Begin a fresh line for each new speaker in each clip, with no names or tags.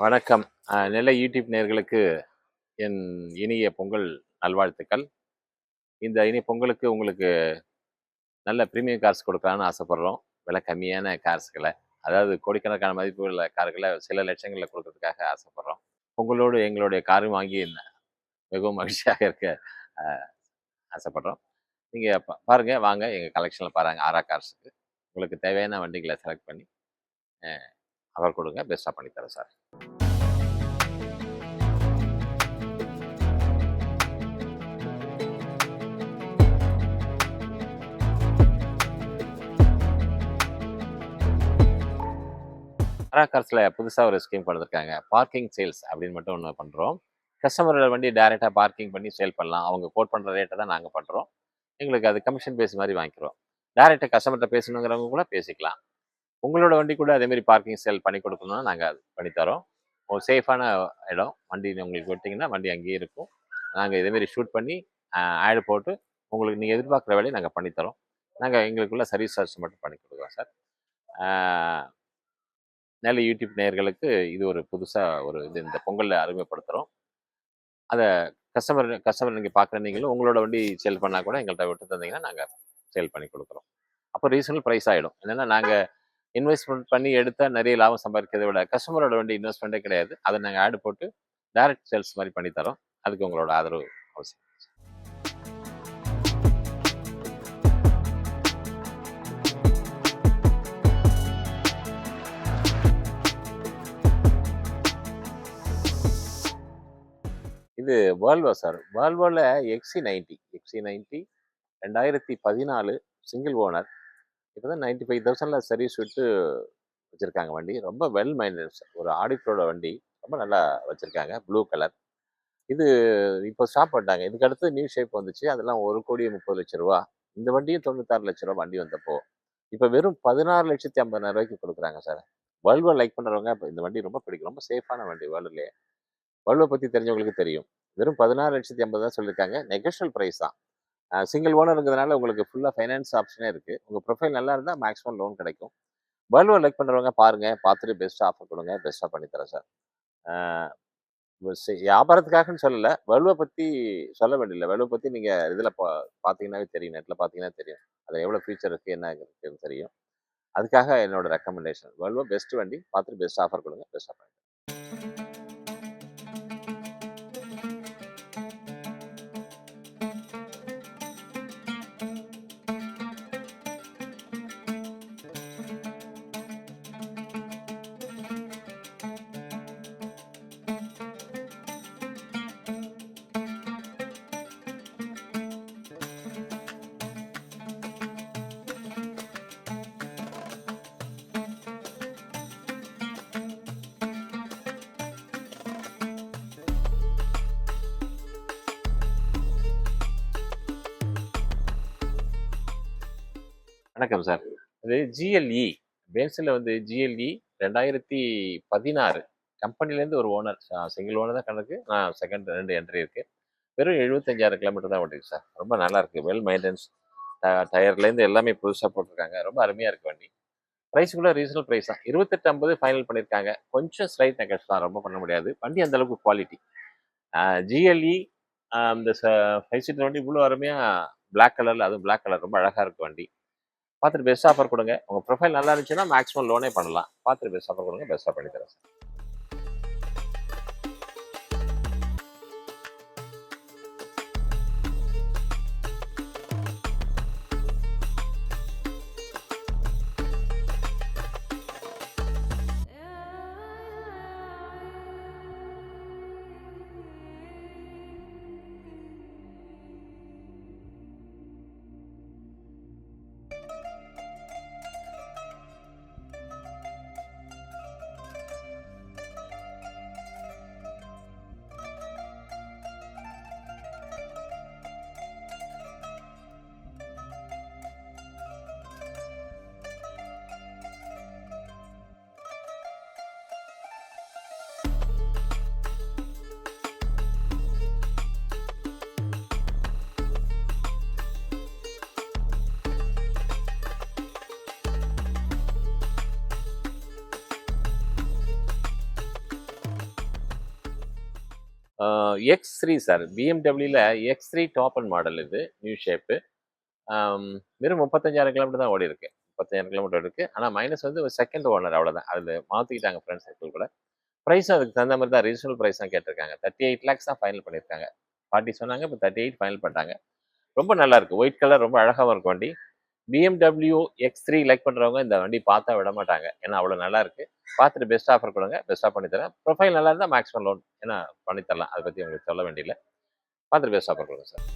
வணக்கம். நெல்லை யூடியூப் நேயர்களுக்கு என் இனிய பொங்கல் நல்வாழ்த்துக்கள். இந்த இனிய பொங்கலுக்கு உங்களுக்கு நல்ல பிரீமியம் கார்ஸ் கொடுக்கலான்னு ஆசைப்படுறோம். விலை கம்மியான கார்ஸ்கள. அதாவது கோடிக்கணக்கான மதிப்பு உள்ள கார்கள சில லட்சங்கள்ல கொடுக்கறதுக்காக ஆசைப்படுறோம். உங்களோடு எங்களுடைய காரும் வாங்கி மிகவும் மகிழ்ச்சியாக இருக்க அ ஆசைப்படுறோம். நீங்க பாருங்க, வாங்க எங்க கலெக்ஷன்ல பாருங்க ஆரா கார்ஸுக்கு. உங்களுக்கு தேவையான வண்டிகள செலக்ட் பண்ணி அ ஆஃபர் கொடுங்க. பெஸ்ட்டா பண்ணி தரேன் சார். ஆரா கார்ஸ்ல புதுசா ஒரு ஸ்கீம் கொண்டு வந்திருக்காங்க. பார்க்கிங் சேல்ஸ் அப்படின்னு மட்டும் ஒண்ணு பண்றோம். கஸ்டமரோட வண்டி டைரக்ட்டா பார்க்கிங் பண்ணி சேல் பண்ணலாம். அவங்க கோட் பண்ற ரேட்ட தான் நாங்க பண்றோம். எங்களுக்கு அது கமிஷன் பேஸ் மாரி வாங்கிக்கிறோம். டைரக்ட்டா கஸ்டமர்ட்ட பேசணுங்கிறவங்க கூட பேசிக்கலாம். உங்களோட வண்டி கூட அதே மாரி பார்க்கிங் சேல் பண்ணி கொடுக்கணும்னா நாங்க அது பண்ணி தரோம். ஒரு சேஃபான இடம். வண்டி உங்களுக்கு விட்டீங்கன்னா வண்டி அங்கேயே இருக்கும். நாங்க இதே மாரி ஷூட் பண்ணி ஆட் போட்டு உங்களுக்கு நீங்க எதிர்பார்க்குற வேலைய நாங்க பண்ணி தரோம். நாங்க எங்களுக்குள்ள சர்வீஸ் சார்ஜ் மட்டும் பண்ணி குடுக்குறோம் சார். ஆ நெல்லை யூடியூப் நேயர்களுக்கு இது ஒரு புதுசா ஒரு இது இந்த பொங்கல்ல அறிமுகப்படுத்துறோம். அத கஸ்டமர் கஸ்டமர் நீங்க பார்க்குற நீங்களும் உங்களோட வண்டி சேல் பண்ணா கூட எங்கள்ட்ட விட்டு தந்தீங்கன்னா, நாங்க சேல் பண்ணி குடுக்குறோம். அப்போ ரீசனபிள் பிரைஸ் ஆயிடும். என்னன்னா, நாங்க இன்வெஸ்ட்மென்ட் பண்ணி எடுத்தா நெறைய லாபம் சம்பாதிக்கிறத விட, கஸ்டமரோட வண்டி இன்வெஸ்ட்மென்ட்டே கிடையாது. அத நாங்க ஆட் போட்டு டைரக்ட் சேல்ஸ் மாரி பண்ணி தரோம். அதுக்கு உங்களோட ஆதரவு அவசியம். இது Volvo சார். Volvoல XC90 XC90 2014 சிங்கிள் ஓனர். இப்பதான் 95,000ல சர்வீஸ் விட்டு வச்சிருக்காங்க வண்டி. ரொம்ப வெல் மெயின்டனன்ஸ். ஒரு ஆடிட்டரோட வண்டி. ரொம்ப நல்லா வச்சிருக்காங்க. Blue colour. இது இப்போ ஸ்டாப் பண்ணிட்டாங்க. இதுக்கு அடுத்து நியூ ஷேப் வந்துச்சு. அதெல்லாம் ரூ. 1,30,00,000. இந்த வண்டியும் ரூ. 96,00,000 வண்டி வந்தப்போ. இப்ப வெறும் 16,50,000 குடுக்குறாங்க சார். Volvo லைக் பண்றவங்க இப்ப இந்த வண்டி ரொம்ப பிடிக்கும். ரொம்ப சேஃபான வண்டி Volvoலயே. Volvo பத்தி தெரிஞ்சவங்களுக்கு தெரியும். வெறும் 16,50,000 தான் சொல்லியிருக்காங்க. நெகோஷியபிள் பிரைஸ் தான். சிங்கிள் ஓனர்ங்கிறதுனால உங்களுக்கு ஃபுல்லா ஃபைனான்ஸ் ஆப்ஷனே இருக்கு. உங்க ப்ரொஃபைல் நல்லா இருந்தா மேக்ஸிமம் லோன் கிடைக்கும். Volvo லைக் பண்றவங்க பாருங்க. பார்த்துட்டு பெஸ்ட் ஆஃபர் குடுங்க. பெஸ்ட்டா பண்ணி தரேன் சார். ஆ வியாபாரத்துக்காகன்னு சொல்லல. வலுவ பத்தி சொல்ல வேண்டியதில்ல. வலுவ பத்தி நீங்க இதுல பார்த்தீங்கன்னாவே தெரியும். நெட்ல பார்த்தீங்கன்னா தெரியும். அதுல எவ்வளோ ஃபீச்சர் இருக்கு, என்ன இருக்குன்னு தெரியும். அதுக்காக என்னோட ரெக்கமெண்டேஷன். வல்வோ பெஸ்ட் வண்டி. பார்த்துட்டு பெஸ்ட் ஆஃபர் குடுங்க. Best offer. வணக்கம் சார். இது GLE. பென்ஸ்ல வந்து GLE 2016 கம்பெனிலேருந்து ஒரு ஓனர். சிங்கிள் ஓனர் தான் கணக்கு. நான் செகண்ட் 2 என்ட்ரி இருக்கு. வெறும் 75,000 கிலோமீட்டர் தான் ஓடிருக்கு சார். ரொம்ப நல்லா இருக்கு. Well maintenance. டயர்லேருந்து எல்லாமே புதுசா போட்டிருக்காங்க. ரொம்ப அருமையா இருக்கு வண்டி. பிரைஸ் கூட ரீசனபிள் பிரைஸ் தான். 28,50 ஃபைனல் பண்ணியிருக்காங்க. கொஞ்சம் ஸ்லைட் நெகட்ஸ் தான். ரொம்ப பண்ண முடியாது. வண்டி அந்த அளவுக்கு குவாலிட்டி. GLE இந்த 5 சீட்டர் வண்டி இவ்வளோ அருமையா பிளாக் கலர்ல, அதுவும் பிளாக் கலர் ரொம்ப அழகா இருக்கு வண்டி. பார்த்துட்டு பெஸ்ட் ஆஃபர் கொடுங்க. உங்க ப்ரொஃபைல் நல்லா இருந்துச்சுன்னா மேக்ஸிமம் லோனே பண்ணலாம். பார்த்துட்டு பெஸ்ட் ஆஃபர் கொடுங்க. பெஸ்ட்டாக பண்ணி தரேன் சார். எக்ஸ்3 சார். பிஎம்டபிள்யூல எக்ஸ்3 டாப் அண்ட் மாடல் இது. New shape. வெறும் 35,000 கிலோமீட்டர் தான் ஓடியிருக்கு. 35,000 கிலோமீட்டர் இருக்கு. ஆனா மைனஸ் வந்து ஒரு செகண்ட் ஓனர் அவ்வளோதான். அதில மாத்திக்கிட்டாங்க ஃப்ரெண்ட் சர்க்கிள் கூட. பிரைஸும் அதுக்கு தகுந்த மாரி தான் ரீசனபிள் பிரைஸ் தான் கேட்டிருக்காங்க. 38 லேக்ஸ் தான் ஃபைனல் பண்ணியிருக்காங்க. 40 சொன்னாங்க. இப்ப 38 ஃபைனல் பண்ணிட்டாங்க. ரொம்ப நல்லா இருக்கு. ஒயிட் கலர் ரொம்ப அழகாவும் இருக்கும் வண்டி. BMW X3 லைக் பண்றவங்க இந்த வண்டி பார்த்தா விட மாட்டாங்க. ஏன்னா அவ்வளோ நல்லா இருக்கு. பார்த்துட்டு பெஸ்ட் ஆஃபர் கொடுங்க. பெஸ்ட்டா பண்ணி தரேன். ப்ரொஃபைல் நல்லா இருந்தா மேக்ஸிமம் லோன் ஏன்னா பண்ணி தரலாம். அத பத்தி உங்களுக்கு சொல்ல வேண்டியதில்ல. பார்த்துட்டு பெஸ்ட் ஆஃபர் கொடுங்க sir.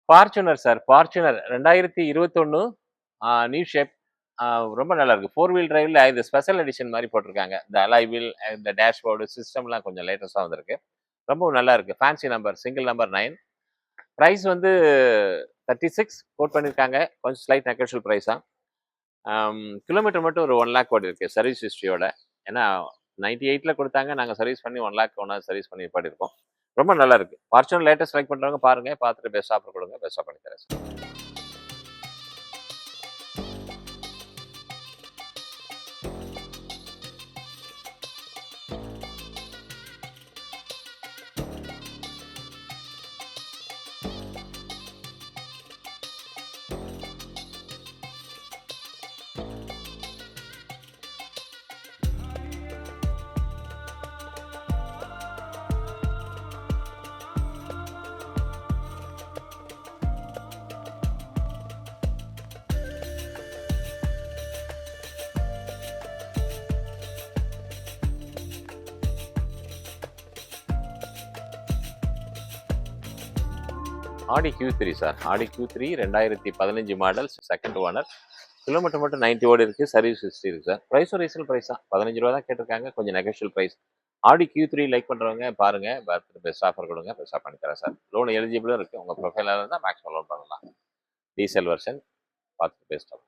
Fortuner sir. Fortuner 2021 new shape. ரொம்ப நல்லா இருக்கு. 4 வீல் டிரைவ்ல இது ஸ்பெஷல் எடிஷன் மாரி போட்டிருக்காங்க. இந்த அலாய் வீல், இந்த டேஷ்போர்டு, சிஸ்டம்லாம் கொஞ்சம் லேட்டஸ்ட்டா வந்திருக்கு. ரொம்பவும் நல்லா இருக்கு. Fancy number, single number 9. Price வந்து 36 கோட் பண்ணியிருக்காங்க. கொஞ்சம் ஸ்லைட் நெகோஷியபிள் பிரைஸ் தான். கிலோமீட்டர் மட்டும் ஒரு 1 லேக் ஓடிருக்கு சர்வீஸ் ஹிஸ்டரியோட. ஏன்னா 98ல கொடுத்தாங்க. நாங்க சர்வீஸ் பண்ணி 1 லேக் ஒண்ணா சர்வீஸ் பண்ணி பண்ணியிருக்கோம். ரொம்ப நல்லா இருக்கு. ஃபார்ச்சுனர் லேட்டஸ்ட் லைக் பண்றவங்க பாருங்க. பார்த்துட்டு பெஸ்ட் ஆஃபர் கொடுங்க. பெஸ்ட்டா பண்ணி தரேன் சார். ஆடி Q3 சார். ஆடி Q3 2015 model second owner. Kilometre மட்டும் 90 ஓடி இருக்கு. சர்வீஸ் ஹிஸ்டரி இருக்கு சார். பிரைஸும் ரீசனபிள் பிரைஸ் தான். ₹15 தான் கேட்டிருக்காங்க. கொஞ்சம் நெகோஷியபிள் பிரைஸ். ஆடி Q3 லைக் பண்றவங்க பாருங்க. பார்த்துட்டு பெஸ்ட் ஆஃபர் கொடுங்க. பெஸ்ட்டா பண்ணி தரேன் சார். லோன் எலிஜிபிளும் இருக்கு. உங்க ப்ரொஃபைலா இருந்தா மேக்ஸிமம் லோன் பண்ணலாம். டீசல் வெர்ஷன் பார்த்துட்டு பெஸ்ட்டா.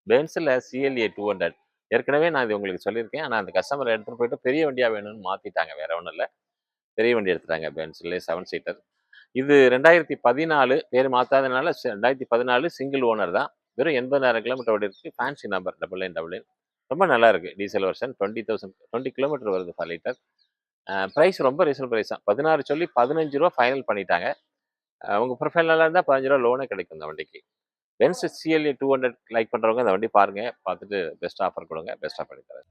பென்ஸில் CLA 200 ஏற்கனவே நான் இது உங்களுக்கு சொல்லியிருக்கேன். ஆனால் அந்த கஸ்டமர் எடுத்துகிட்டு போயிட்டு பெரிய வண்டியாக வேணும்னு மாற்றிட்டாங்க. வேற ஒன்றும் இல்லை. பெரிய வண்டி எடுத்துட்டாங்க. Pencil 7 seater. இது 2014 பேர் மாற்றாதனால 2014 சிங்கிள் ஓனர் தான். வெறும் 80,000 கிலோமீட்டர் ஓடி இருக்கு. Fancy number 9999. ரொம்ப நல்லா இருக்கு. டீசல் வெர்ஷன் 20 கிலோமீட்டர் வருது பர் லிட்டர். ப்ரைஸ் ரொம்ப ரீசனபிள் ப்ரைஸ் தான். 16 சொல்லி ₹15 ஃபைனல் பண்ணிட்டாங்க. உங்க ப்ரொஃபைல் நல்லா இருந்தால் ₹15 லோனே கிடைக்கும் இந்த வண்டிக்கு. பென்ஸ் CLA 200 லைக் பண்றவங்க இந்த வண்டி பாருங்க. பார்த்துட்டு பெஸ்ட் ஆஃபர் கொடுங்க. பெஸ்ட்டா பண்ணி தரேன்.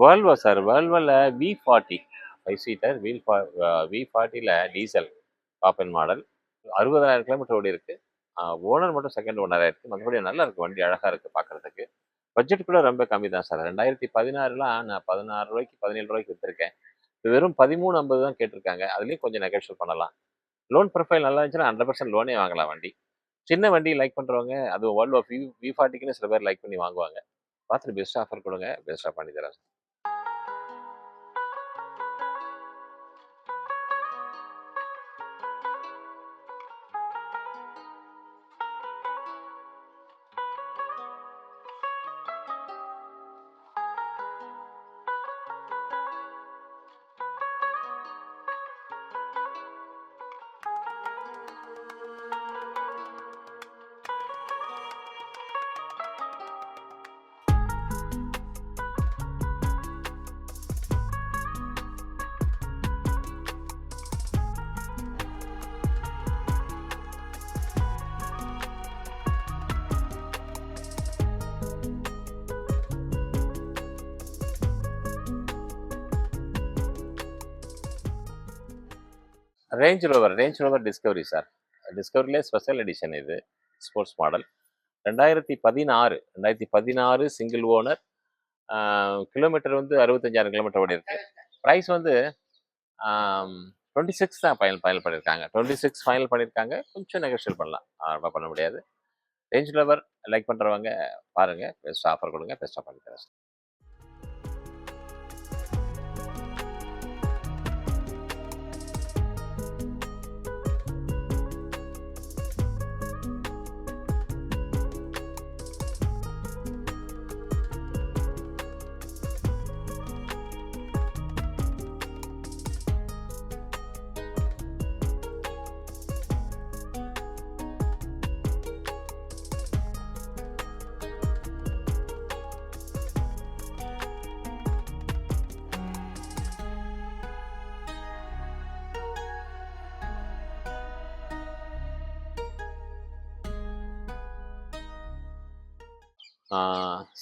வேல்வோ சார், வேல்வோல V40 5 சீட்டர் V40ல diesel top end model 60,000 kilometre ஓடி இருக்கு. ஓனர் மட்டும் செகண்ட் ஓனராக இருக்கு. மற்றபடி நல்லா இருக்கு, வண்டி அழகா இருக்கு பார்க்கறதுக்கு. பட்ஜெட் கூட ரொம்ப கம்மி தான் சார். 2016லாம் நான் ரூ. 16 ரூ. 17 வித்திருக்கேன். இப்போ வெறும் 13,50 தான் கேட்டிருக்காங்க. அதுலேயும் கொஞ்சம் நெகோஷியேட் பண்ணலாம். லோன் ப்ரொஃபைல் நல்லா இருந்துச்சுன்னா 100% லோனே வாங்கலாம் வண்டி. சின்ன வண்டி லைக் பண்ணுறவங்க, அதுவும் வேல்வோ V40க்குன்னு சில பேர் லைக் பண்ணி வாங்குவாங்க. பார்த்துட்டு பெஸ்ட் ஆஃபர் கொடுங்க, பெஸ்ட்டாக பண்ணி தரேன். Range rover discovery sir. டிஸ்கவரியிலே ஸ்பெஷல் எடிஷன் இது, sports model. 2016 single owner. Kilometre வந்து 65,000 கிலோமீட்டர் ஓடி இருக்கு. ப்ரைஸ் வந்து 26 தான் ஃபைனல் பண்ணியிருக்காங்க. 26 ஃபைனல் பண்ணியிருக்காங்க. கொஞ்சம் நெகோஷியேட் பண்ணலாம், ரொம்ப பண்ண முடியாது. ரேஞ்ச் ரோவர் லைக் பண்ணுறவங்க பாருங்கள், பெஸ்ட் ஆஃபர் கொடுங்க, பெஸ்ட்டாக பண்ணி தரேன்.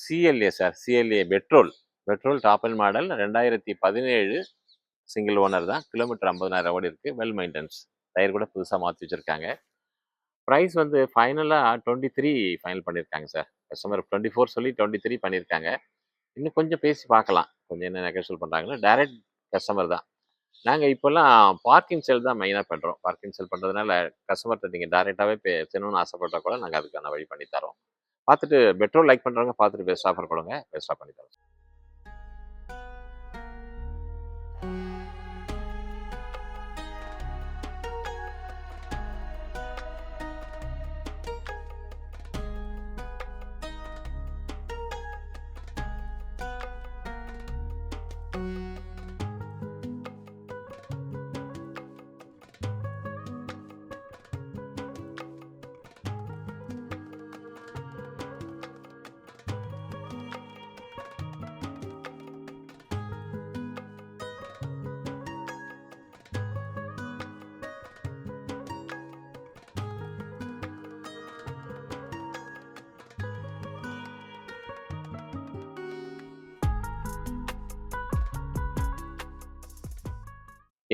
CLA sir, CLA petrol top and model. 2017 single owner தான். கிலோமீட்டர் 50,000 ஓடி இருக்கு. Well maintenance. டயர் கூட புதுசாக மாற்றி வச்சுருக்காங்க. ப்ரைஸ் வந்து ஃபைனலாக 23 ஃபைனல் பண்ணியிருக்காங்க சார். கஸ்டமர் 24 சொல்லி 23 பண்ணியிருக்காங்க. இன்னும் கொஞ்சம் பேசி பார்க்கலாம், கொஞ்சம் என்ன நெகோஷியேட் பண்ணுறாங்கன்னா. டைரக்ட் கஸ்டமர் தான். நாங்கள் இப்போல்லாம் பார்க்கிங் சேல் தான் மெயினாக பண்ணுறோம். பார்க்கிங் சேல் பண்ணுறதுனால கஸ்டமர்கிட்ட நீங்கள் டைரெக்டாகவே பேசணும்னு ஆசைப்பட்டால் கூட நாங்கள் அதுக்கான வழி பண்ணி தரோம். பார்த்துட்டு பெட்ரோல் லைக் பண்ணுறவங்க பார்த்துட்டு பெஸ்ட் ஆஃபர் கொடுங்க, பெஸ்ட்டாக பண்ணி தரோம்.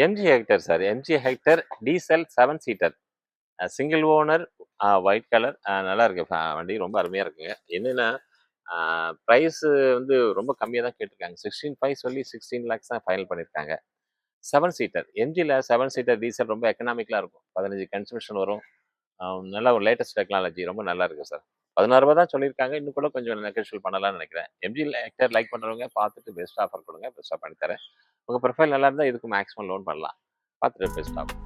MG hectare sir. MG hectare diesel 7 seater, single owner, white colour. நல்லா இருக்கு வண்டி, ரொம்ப அருமையாக இருக்குங்க. என்னென்னா ப்ரைஸு வந்து ரொம்ப கம்மியாக தான் கேட்டிருக்காங்க. 16.5 சொல்லி 16 lakhs தான் ஃபைனல் பண்ணியிருக்காங்க. 7 சீட்டர் எம்ஜியில் 7 சீட்டர் டீசல் ரொம்ப எக்கனாமிக்கலாக இருக்கும். 15 கன்சம்ஷன் வரும். நல்லா ஒரு லேட்டஸ்ட் டெக்னாலஜி, ரொம்ப நல்லா இருக்குது சார். 16 தான் சொல்லியிருக்காங்க. இன்னும் கூட கொஞ்சம் நெகோஷியேட் பண்ணலாம்னு நினைக்கிறேன். எம்ஜி ஹெக்டர் லைக் பண்ணுறவங்க பார்த்துட்டு பெஸ்ட் ஆஃபர் கொடுங்க, பெஸ்ட்டாக பண்ணித்தரேன். உங்கள் ப்ரொஃபைல் நல்லா இருந்தால் இதுக்கு மேக்ஸிமம் லோன் பண்ணலாம். பார்த்துட்டு best offer.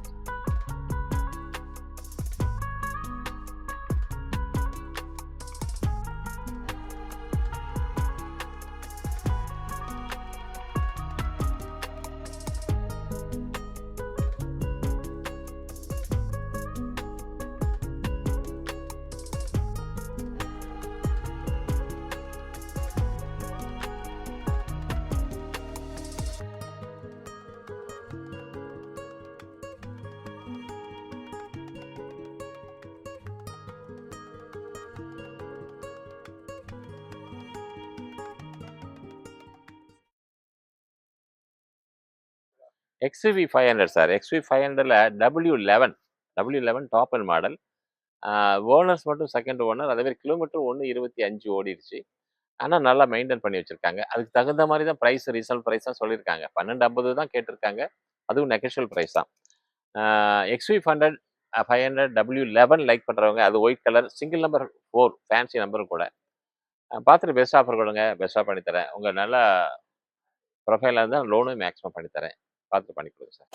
XUV 500 sir. XUV 500ல W11 top and model. Owners மட்டும் செகண்ட் ஓனர். அதே மாரி கிலோமீட்டர் 1.25 ஓடிருச்சு. ஆனா நல்லா மெயின்டெயின் பண்ணி வச்சிருக்காங்க. அதுக்கு தகுந்த மாரி தான் பிரைஸ் ரீசனல் பிரைஸ் தான் சொல்லியிருக்காங்க. 1250 தான் கேட்டிருக்காங்க. அதுவும் நெகோஷியபிள் பிரைஸ் தான். XUV 500 W11 லைக் பண்றவங்க, அது white colour single number 4 fancy நம்பரும் கூட. பார்த்துட்டு பெஸ்ட் ஆஃபர் கொடுங்க. பெஸ்ட்டா பண்ணி தரேன். உங்க நல்ல ப்ரொஃபைலா இருந்தா லோனும் மேக்ஸிமம் பண்ணி தரேன். பார்த்து பண்ணி கொடுங்க sir.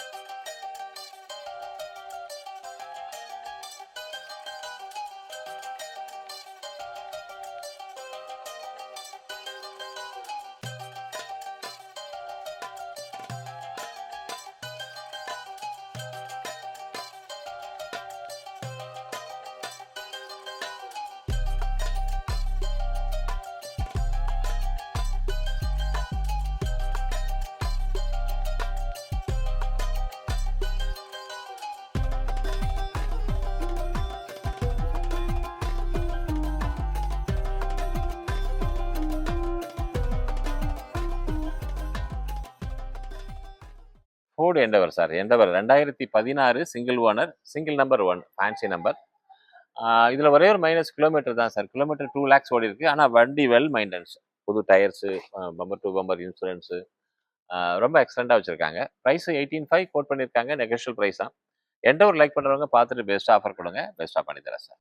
Ford Endeavour sir. Endeavour 2016 single owner, single number 1 fancy number. இதுல ஒரே ஒரு மைனஸ் கிலோமீட்டர் தான் சார். கிலோமீட்டர் 2 லேக்ஸ் ஓடிருக்கு. ஆனா வண்டி வெல் மெயின்டெனன்ஸ். புது tyres, bumper to bumper insurance, ரொம்ப எக்ஸலென்ட்டா வச்சிருக்காங்க. பிரைஸ் 18,500 கோட் பண்ணியிருக்காங்க. நெகோஷியபிள் பிரைஸ் தான். எண்டவர் லைக் பண்றவங்க பார்த்துட்டு பெஸ்ட் ஆஃபர் கொடுங்க. பெஸ்ட்டா பண்ணி தரேன் சார்.